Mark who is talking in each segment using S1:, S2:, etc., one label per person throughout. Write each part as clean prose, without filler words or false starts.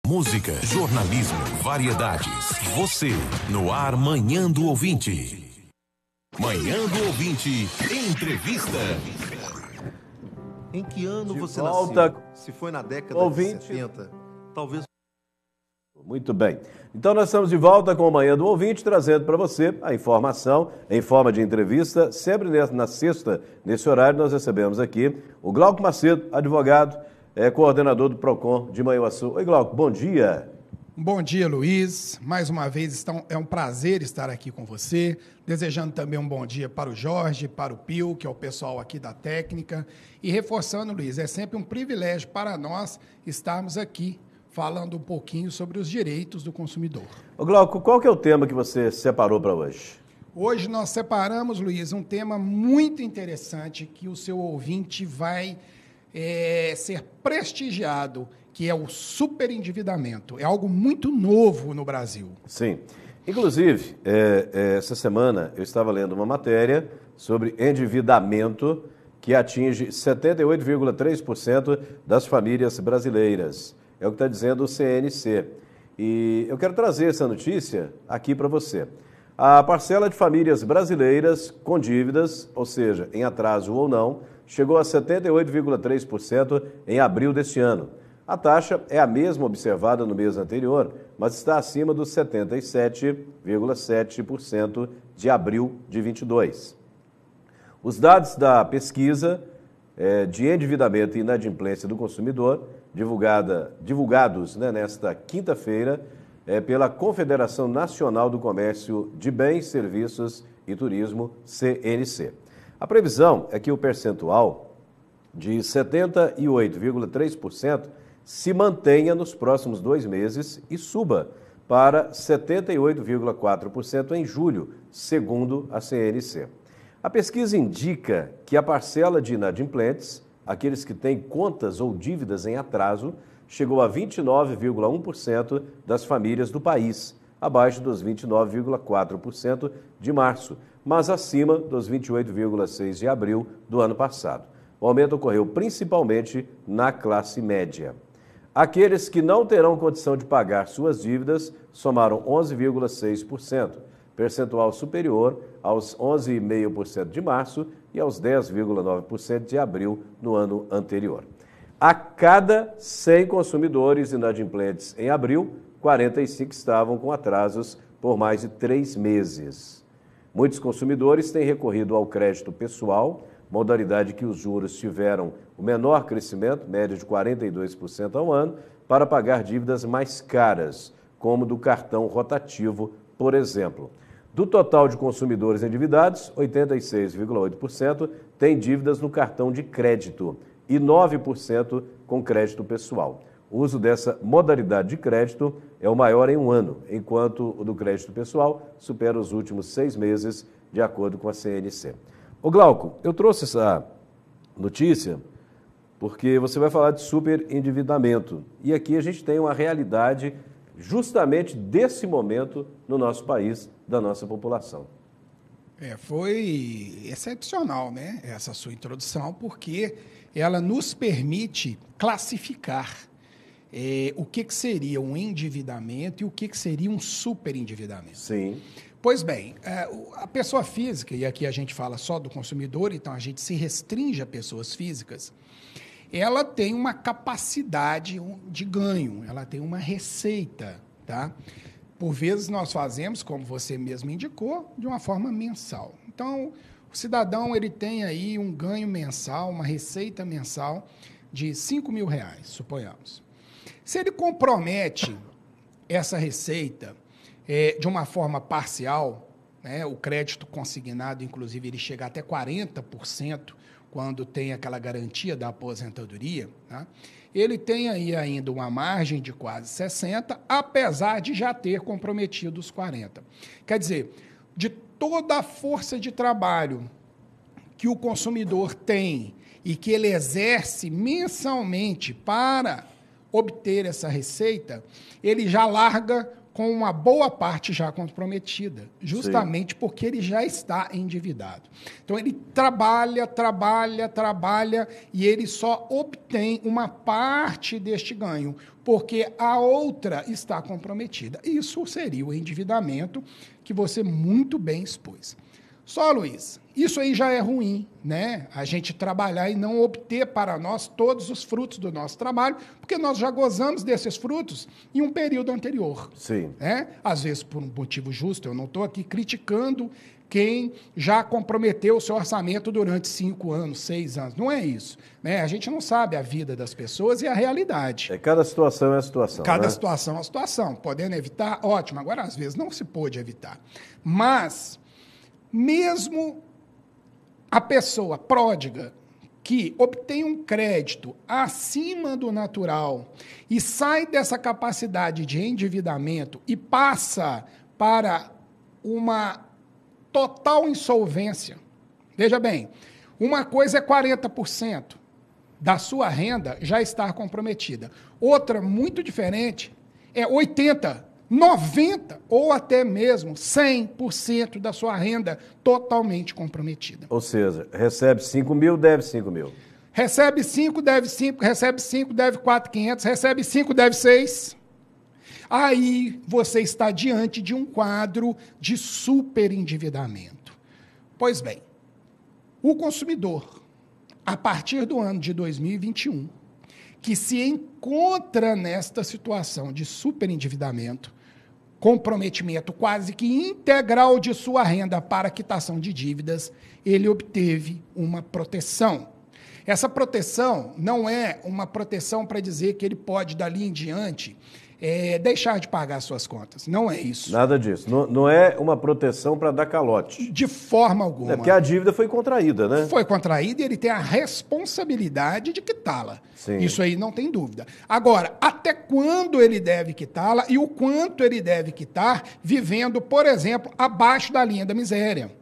S1: Música, jornalismo, variedades. Você, no ar Manhã do Ouvinte. Manhã do Ouvinte, entrevista.
S2: Em que ano
S3: De
S2: você
S3: volta,
S2: nasceu? Se foi na década
S3: ouvinte.
S2: de 70, talvez...
S3: Muito bem. Então nós estamos de volta com o Manhã do Ouvinte, trazendo para você a informação em forma de entrevista. Sempre na sexta, nesse horário, nós recebemos aqui o Glauco Macedo, advogado, coordenador do PROCON de Manhuaçu. Oi, Glauco, bom dia.
S4: Bom dia, Luiz. Mais uma vez, é um prazer estar aqui com você. Desejando também um bom dia para o Jorge, para o Pio, que é o pessoal aqui da técnica. E reforçando, Luiz, é sempre um privilégio para nós estarmos aqui falando um pouquinho sobre os direitos do consumidor.
S3: Ô, Glauco, qual que é o tema que você separou para hoje?
S4: Hoje nós separamos, Luiz, um tema muito interessante que o seu ouvinte vai ser prestigiado, que é o superendividamento. É algo muito novo no Brasil.
S3: Sim. Inclusive, essa semana eu estava lendo uma matéria sobre endividamento que atinge 78,3% das famílias brasileiras. É o que está dizendo o CNC. E eu quero trazer essa notícia aqui para você. A parcela de famílias brasileiras com dívidas, ou seja, em atraso ou não, chegou a 78,3% em abril deste ano. A taxa é a mesma observada no mês anterior, mas está acima dos 77,7% de abril de 22. Os dados da pesquisa de endividamento e inadimplência do consumidor, divulgados nesta quinta-feira pela Confederação Nacional do Comércio de Bens, Serviços e Turismo, CNC. A previsão é que o percentual de 78,3% se mantenha nos próximos 2 meses e suba para 78,4% em julho, segundo a CNC. A pesquisa indica que a parcela de inadimplentes, aqueles que têm contas ou dívidas em atraso, chegou a 29,1% das famílias do país, abaixo dos 29,4% de março, mas acima dos 28,6% de abril do ano passado. O aumento ocorreu principalmente na classe média. Aqueles que não terão condição de pagar suas dívidas somaram 11,6%, percentual superior aos 11,5% de março e aos 10,9% de abril no ano anterior. A cada 100 consumidores inadimplentes em abril, 45 estavam com atrasos por mais de 3 meses. Muitos consumidores têm recorrido ao crédito pessoal, modalidade que os juros tiveram o menor crescimento, média de 42% ao ano, para pagar dívidas mais caras, como do cartão rotativo, por exemplo. Do total de consumidores endividados, 86,8% têm dívidas no cartão de crédito e 9% com crédito pessoal. O uso dessa modalidade de crédito é o maior em um ano, enquanto o do crédito pessoal supera os últimos 6 meses, de acordo com a CNC. Ô Glauco, eu trouxe essa notícia porque você vai falar de superendividamento. E aqui a gente tem uma realidade justamente desse momento no nosso país, da nossa população.
S4: Foi excepcional, né, essa sua introdução, porque ela nos permite classificar o que seria um endividamento e o que seria um superendividamento.
S3: Sim.
S4: Pois bem, a pessoa física, e aqui a gente fala só do consumidor, então a gente se restringe a pessoas físicas, ela tem uma capacidade de ganho, ela tem uma receita, tá? Por vezes nós fazemos, como você mesmo indicou, de uma forma mensal. Então, o cidadão ele tem aí um ganho mensal, uma receita mensal de R$5.000, suponhamos. Se ele compromete essa receita de uma forma parcial, né, o crédito consignado, inclusive, ele chega até 40% quando tem aquela garantia da aposentadoria, tá? Ele tem aí ainda uma margem de quase 60%, apesar de já ter comprometido os 40%. Quer dizer, de toda a força de trabalho que o consumidor tem e que ele exerce mensalmente para obter essa receita, ele já larga com uma boa parte já comprometida, justamente porque ele já está endividado. Então, ele trabalha e ele só obtém uma parte deste ganho, porque a outra está comprometida. Isso seria o endividamento que você muito bem expôs. Só, Luiz, isso aí já é ruim, né? A gente trabalhar e não obter para nós todos os frutos do nosso trabalho, porque nós já gozamos desses frutos em um período anterior.
S3: Sim.
S4: Né? Às vezes por um motivo justo, eu não estou aqui criticando quem já comprometeu o seu orçamento durante 5 anos, 6 anos. Não é isso. Né? A gente não sabe a vida das pessoas e a realidade.
S3: Cada situação é a situação.
S4: Cada situação é uma situação. Podendo evitar, ótimo. Agora, às vezes, não se pôde evitar. Mas, mesmo a pessoa pródiga que obtém um crédito acima do natural e sai dessa capacidade de endividamento e passa para uma total insolvência. Veja bem, uma coisa é 40% da sua renda já estar comprometida. Outra, muito diferente, é 80%, 90% ou até mesmo 100% da sua renda totalmente comprometida.
S3: Ou seja, recebe 5 mil, deve 5 mil.
S4: Recebe 5, deve 5, recebe 5, deve 4.500, recebe 5, deve 6. Aí você está diante de um quadro de superendividamento. Pois bem, o consumidor, a partir do ano de 2021, que se encontra nesta situação de superendividamento, comprometimento quase que integral de sua renda para quitação de dívidas, ele obteve uma proteção. Essa proteção não é uma proteção para dizer que ele pode, dali em diante, deixar de pagar suas contas. Não é isso.
S3: Nada disso. Não é uma proteção para dar calote.
S4: De forma alguma.
S3: É porque a dívida foi contraída, né?
S4: Foi contraída e ele tem a responsabilidade de quitá-la.
S3: Sim.
S4: Isso aí não tem dúvida. Agora, até quando ele deve quitá-la e o quanto ele deve quitar vivendo, por exemplo, abaixo da linha da miséria.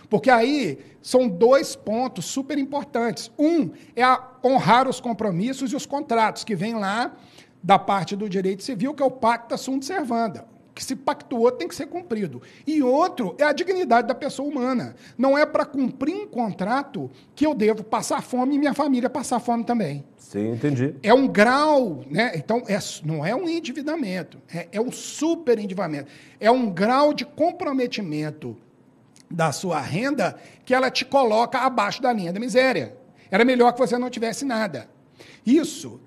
S4: Porque aí são 2 pontos super importantes. Um é honrar os compromissos e os contratos que vêm lá da parte do direito civil, que é o pacta sunt servanda. Que se pactuou tem que ser cumprido. E outro é a dignidade da pessoa humana. Não é para cumprir um contrato que eu devo passar fome e minha família passar fome também.
S3: Sim, entendi.
S4: É um grau, né? Então, não é um endividamento, é um superendividamento. É um grau de comprometimento da sua renda que ela te coloca abaixo da linha da miséria. Era melhor que você não tivesse nada. Isso,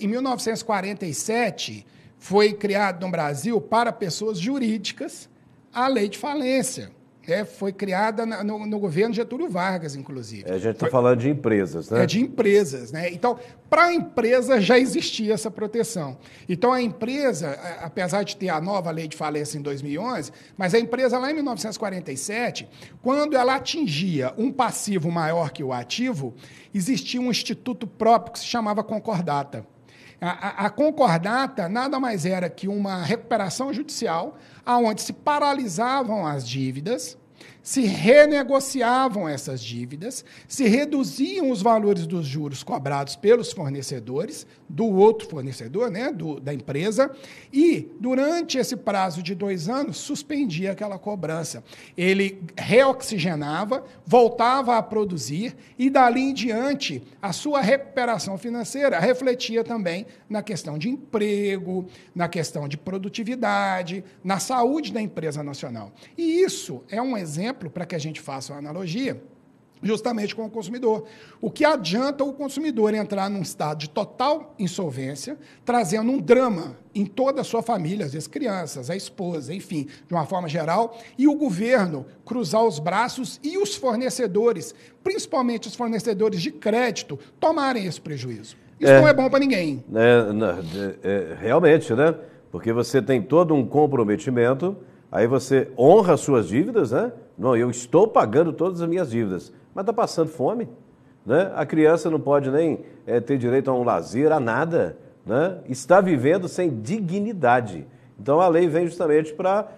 S4: em 1947, foi criado no Brasil para pessoas jurídicas a lei de falência. Foi criada no governo Getúlio Vargas, inclusive.
S3: A gente está falando de empresas, né?
S4: De empresas, né? Então, para a empresa já existia essa proteção. Então, a empresa, apesar de ter a nova lei de falência em 2011, mas a empresa lá em 1947, quando ela atingia um passivo maior que o ativo, existia um instituto próprio que se chamava concordata. A concordata nada mais era que uma recuperação judicial, onde se paralisavam as dívidas, se renegociavam essas dívidas, se reduziam os valores dos juros cobrados pelos fornecedores, do outro fornecedor, né, da empresa, e, durante esse prazo de 2 anos, suspendia aquela cobrança. Ele reoxigenava, voltava a produzir, e, dali em diante, a sua recuperação financeira refletia também na questão de emprego, na questão de produtividade, na saúde da empresa nacional. E isso é um exemplo para que a gente faça uma analogia justamente com o consumidor. O que adianta o consumidor entrar num estado de total insolvência, trazendo um drama em toda a sua família, às vezes crianças, a esposa, enfim, de uma forma geral, e o governo cruzar os braços e os fornecedores, principalmente os fornecedores de crédito, tomarem esse prejuízo. Isso não é bom para ninguém.
S3: Realmente, né? Porque você tem todo um comprometimento, aí você honra as suas dívidas, né? Não, eu estou pagando todas as minhas dívidas, mas está passando fome, né? A criança não pode nem ter direito a um lazer, a nada, né? Está vivendo sem dignidade. Então a lei vem justamente para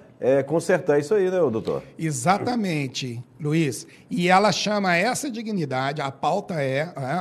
S3: consertar isso aí, né, doutor?
S4: Exatamente, Luiz. E ela chama essa dignidade, a pauta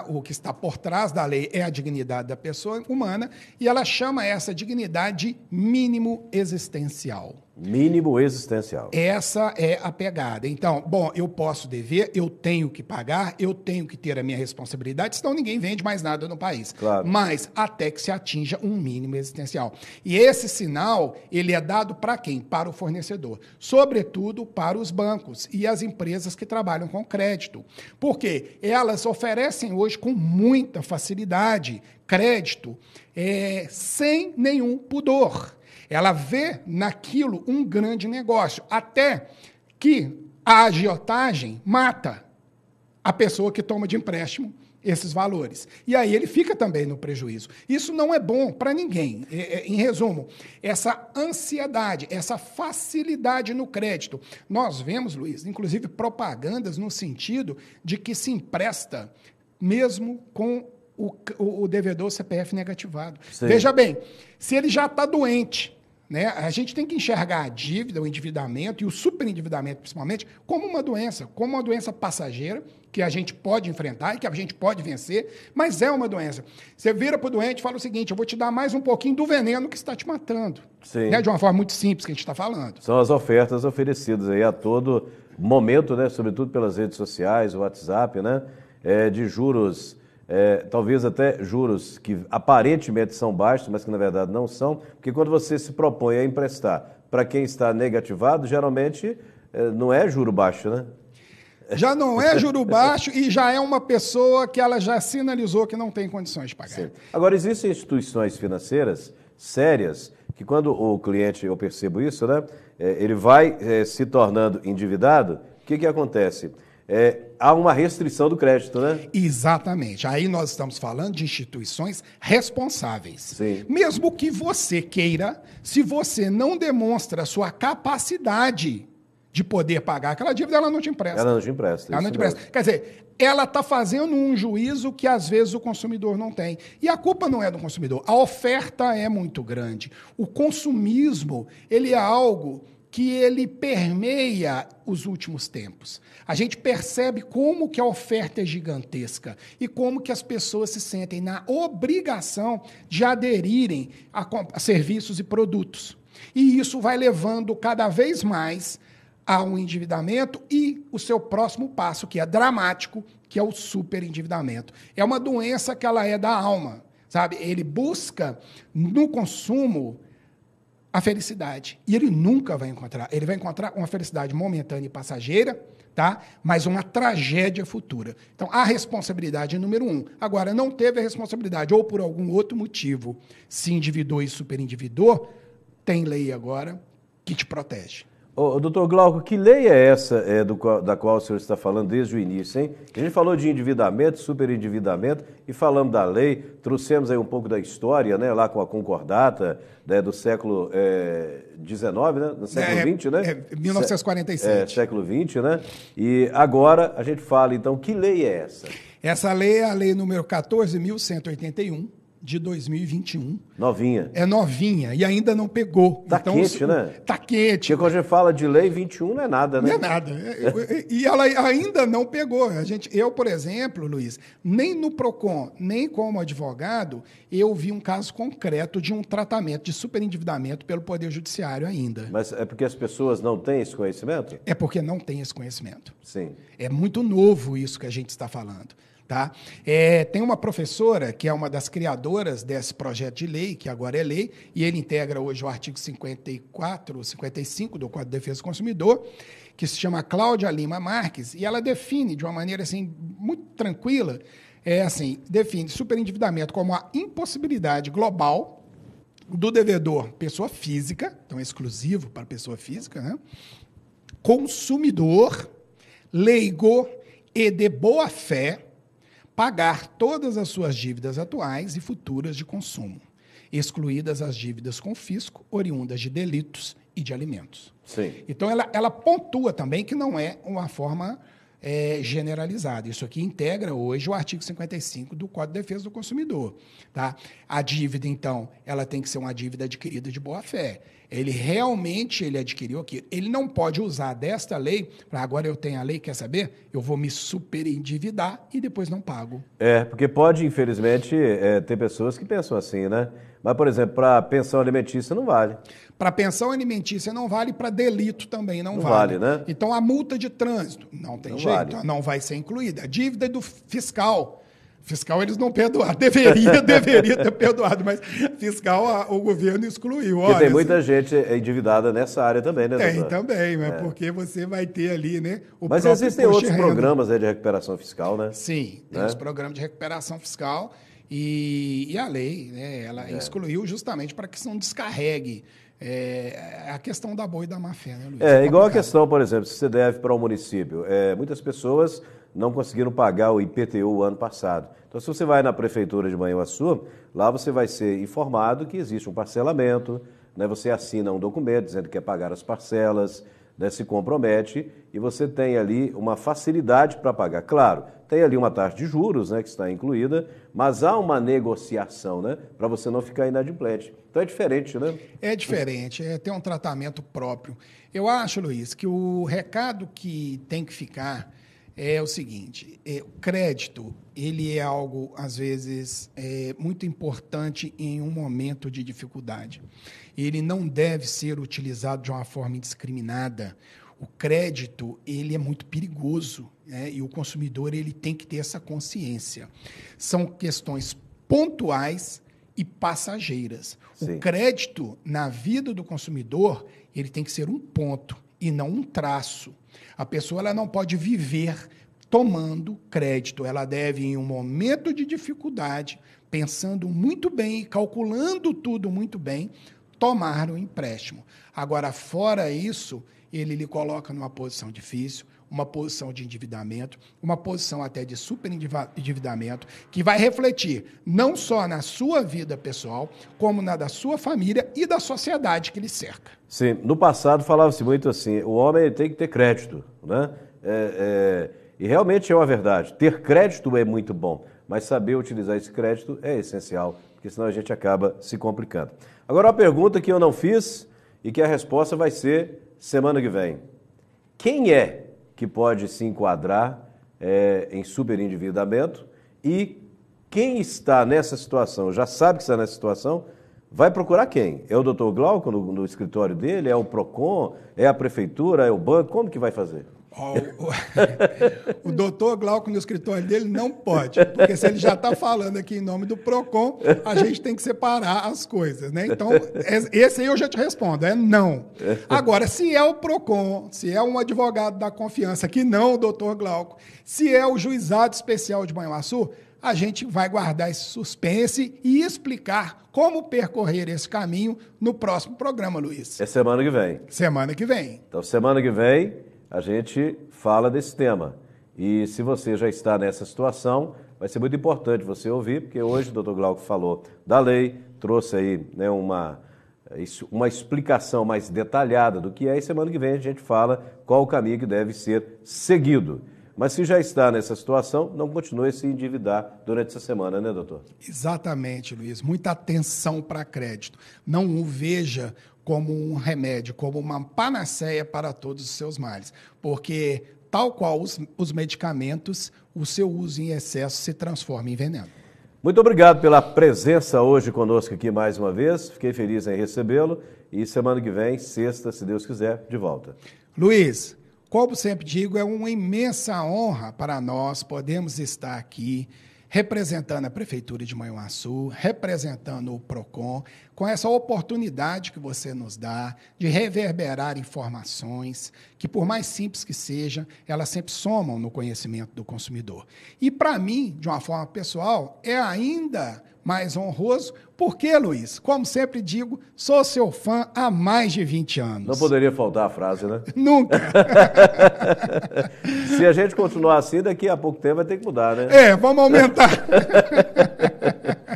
S4: o que está por trás da lei é a dignidade da pessoa humana, e ela chama essa dignidade de mínimo existencial.
S3: Mínimo existencial.
S4: Essa é a pegada. Então, bom, eu posso dever, eu tenho que pagar, eu tenho que ter a minha responsabilidade, senão ninguém vende mais nada no país.
S3: Claro.
S4: Mas até que se atinja um mínimo existencial. E esse sinal, ele é dado para quem? Para o fornecedor. Sobretudo para os bancos e as empresas que trabalham com crédito. Porque elas oferecem hoje com muita facilidade crédito sem nenhum pudor. Ela vê naquilo um grande negócio, até que a agiotagem mata a pessoa que toma de empréstimo esses valores. E aí ele fica também no prejuízo. Isso não é bom para ninguém. Em resumo, essa ansiedade, essa facilidade no crédito. Nós vemos, Luiz, inclusive propagandas no sentido de que se empresta mesmo com o devedor CPF negativado.
S3: Sim.
S4: Veja bem, se ele já está doente, né, a gente tem que enxergar a dívida, o endividamento e o superendividamento, principalmente, como uma doença passageira que a gente pode enfrentar e que a gente pode vencer, mas é uma doença. Você vira para o doente e fala o seguinte: eu vou te dar mais um pouquinho do veneno que está te matando.
S3: Sim.
S4: Né, de uma forma muito simples que a gente está falando.
S3: São as ofertas oferecidas aí a todo momento, né, sobretudo pelas redes sociais, o WhatsApp, né, de juros. Talvez até juros que aparentemente são baixos, mas que na verdade não são, porque quando você se propõe a emprestar para quem está negativado, geralmente não é juro baixo, né?
S4: Já não é juro baixo e já é uma pessoa que ela já sinalizou que não tem condições de pagar.
S3: Sim. Agora, existem instituições financeiras sérias que quando o cliente, eu percebo isso, né, ele vai se tornando endividado, o que acontece? Há uma restrição do crédito, né?
S4: Exatamente. Aí nós estamos falando de instituições responsáveis.
S3: Sim.
S4: Mesmo que você queira, se você não demonstra a sua capacidade de poder pagar aquela dívida, ela não te empresta.
S3: Ela não te empresta.
S4: Ela não te empresta. Quer dizer, ela está fazendo um juízo que às vezes o consumidor não tem. E a culpa não é do consumidor. A oferta é muito grande. O consumismo, ele é algo que ele permeia os últimos tempos. A gente percebe como que a oferta é gigantesca e como que as pessoas se sentem na obrigação de aderirem a serviços e produtos. E isso vai levando cada vez mais ao endividamento e o seu próximo passo, que é dramático, que é o superendividamento. É uma doença que ela é da alma, sabe? Ele busca no consumo a felicidade. E ele nunca vai encontrar. Ele vai encontrar uma felicidade momentânea e passageira, tá? Mas uma tragédia futura. Então, a responsabilidade é número 1. Agora, não teve a responsabilidade, ou por algum outro motivo, se endividou e superendividou, tem lei agora que te protege.
S3: Doutor Glauco, que lei é essa da qual o senhor está falando desde o início, hein? A gente falou de endividamento, superendividamento, e falamos da lei, trouxemos aí um pouco da história, né, lá com a concordata, né, do século XIX, né, do século XX, né?
S4: 1947.
S3: Século XX, né? E agora a gente fala, então, que lei é essa?
S4: Essa lei é a lei número 14.181, de 2021.
S3: Novinha.
S4: É novinha e ainda não pegou.
S3: Tá então, quente, né?
S4: Tá quente.
S3: Porque quando a gente fala de lei 21 não é nada, né?
S4: Não é nada. E ela ainda não pegou. Eu, por exemplo, Luiz, nem no PROCON, nem como advogado, eu vi um caso concreto de um tratamento de superendividamento pelo Poder Judiciário ainda.
S3: Mas é porque as pessoas não têm esse conhecimento?
S4: É porque não tem esse conhecimento.
S3: Sim.
S4: É muito novo isso que a gente está falando. Tá? Tem uma professora que é uma das criadoras desse projeto de lei, que agora é lei, e ele integra hoje o artigo 54, 55 do Código de Defesa do Consumidor, que se chama Cláudia Lima Marques, e ela define de uma maneira assim, muito tranquila, define superendividamento como a impossibilidade global do devedor, pessoa física, então é exclusivo para pessoa física, né? Consumidor, leigo e de boa fé, pagar todas as suas dívidas atuais e futuras de consumo, excluídas as dívidas com fisco, oriundas de delitos e de alimentos.
S3: Sim.
S4: Então, ela pontua também que não é uma forma generalizada. Isso aqui integra hoje o artigo 55 do Código de Defesa do Consumidor. Tá? A dívida, então, ela tem que ser uma dívida adquirida de boa-fé. Ele realmente adquiriu aquilo. Ele não pode usar desta lei para agora eu tenho a lei, quer saber? Eu vou me superendividar e depois não pago.
S3: Porque pode, infelizmente, ter pessoas que pensam assim, né? Mas, por exemplo, para pensão alimentícia não vale.
S4: Para pensão alimentícia não vale, para delito também não
S3: vale,
S4: vale.
S3: né?
S4: Então, a multa de trânsito não tem jeito,
S3: vale.
S4: não vai ser incluída. A dívida do fiscal eles não perdoaram. Deveria ter perdoado, mas fiscal o governo excluiu.
S3: Porque tem muita gente endividada nessa área também, né, doutor?
S4: Tem também, mas porque você vai ter ali, né?
S3: Mas existem outros programas de recuperação fiscal, né?
S4: Sim, tem os programas de recuperação fiscal e a lei, né? Ela excluiu justamente para que não descarregue a questão da boa e da má fé, né, Luiz?
S3: Igual a questão, por exemplo, se você deve para um município. Muitas pessoas não conseguiram pagar o IPTU o ano passado. Então, se você vai na prefeitura de Manhuaçu, lá você vai ser informado que existe um parcelamento, né? Você assina um documento dizendo que quer pagar as parcelas, né? Se compromete e você tem ali uma facilidade para pagar. Claro, tem ali uma taxa de juros, né, que está incluída, mas há uma negociação, né, para você não ficar inadimplente. Então é diferente, né? É
S4: diferente, tem um tratamento próprio. Eu acho, Luiz, que o recado que tem que ficar é o seguinte: o crédito, ele é algo, às vezes, muito importante em um momento de dificuldade. Ele não deve ser utilizado de uma forma indiscriminada. O crédito, ele é muito perigoso, né? E o consumidor, ele tem que ter essa consciência. São questões pontuais e passageiras. Sim. O crédito, na vida do consumidor, ele tem que ser um ponto e não um traço. A pessoa ela não pode viver tomando crédito. Ela deve, em um momento de dificuldade, pensando muito bem e calculando tudo muito bem, tomar o empréstimo. Agora, fora isso, ele lhe coloca numa posição difícil, uma posição de endividamento, uma posição até de superendividamento, que vai refletir não só na sua vida pessoal, como na da sua família e da sociedade que lhe cerca.
S3: Sim, no passado falava-se muito assim, o homem tem que ter crédito, né? E realmente é uma verdade, ter crédito é muito bom, mas saber utilizar esse crédito é essencial, porque senão a gente acaba se complicando. Agora, uma pergunta que eu não fiz e que a resposta vai ser semana que vem. Quem é que pode se enquadrar em superendividamento e quem está nessa situação, já sabe que está nessa situação, vai procurar quem? É o doutor Glauco no escritório dele? É o PROCON? É a prefeitura? É o banco? Como que vai fazer?
S4: O doutor Glauco no escritório dele não pode, porque se ele já está falando aqui em nome do PROCON, a gente tem que separar as coisas, né? Então, esse aí eu já te respondo, não. Agora, se é o PROCON, se é um advogado da confiança, que não o doutor Glauco, se é o juizado especial de Manhuaçu, a gente vai guardar esse suspense e explicar como percorrer esse caminho no próximo programa, Luiz.
S3: É semana que vem.
S4: Semana que vem.
S3: Então, semana que vem a gente fala desse tema. E se você já está nessa situação, vai ser muito importante você ouvir, porque hoje o doutor Glauco falou da lei, trouxe aí, né, uma explicação mais detalhada do que é, e semana que vem a gente fala qual o caminho que deve ser seguido. Mas se já está nessa situação, não continue a se endividar durante essa semana, né, doutor?
S4: Exatamente, Luiz. Muita atenção para crédito. Não o veja como um remédio, como uma panaceia para todos os seus males. Porque, tal qual os medicamentos, o seu uso em excesso se transforma em veneno.
S3: Muito obrigado pela presença hoje conosco aqui mais uma vez. Fiquei feliz em recebê-lo. E semana que vem, sexta, se Deus quiser, de volta.
S4: Luiz, como sempre digo, é uma imensa honra para nós podermos estar aqui representando a Prefeitura de Manhuaçu, representando o PROCON, com essa oportunidade que você nos dá de reverberar informações que, por mais simples que sejam, elas sempre somam no conhecimento do consumidor. E, para mim, de uma forma pessoal, é ainda mais honroso, porque, Luiz, como sempre digo, sou seu fã há mais de 20 anos.
S3: Não poderia faltar a frase, né?
S4: Nunca!
S3: Se a gente continuar assim, daqui a pouco tempo vai ter que mudar, né?
S4: Vamos aumentar.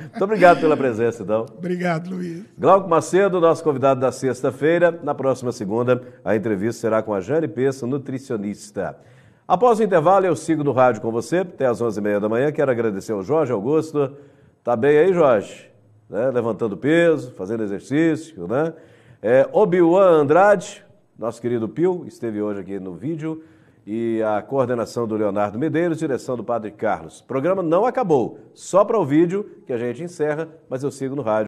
S3: Muito obrigado pela presença, então.
S4: Obrigado, Luiz.
S3: Glauco Macedo, nosso convidado da sexta-feira. Na próxima segunda, a entrevista será com a Jane Peça, nutricionista. Após o intervalo, eu sigo no rádio com você, até às 11h30 da manhã. Quero agradecer ao Jorge Augusto. Tá bem aí, Jorge? Né? Levantando peso, fazendo exercício, né? Obi-Wan Andrade, nosso querido Pio, esteve hoje aqui no vídeo. E a coordenação do Leonardo Medeiros, direção do Padre Carlos. O programa não acabou, só para o vídeo que a gente encerra, mas eu sigo no rádio.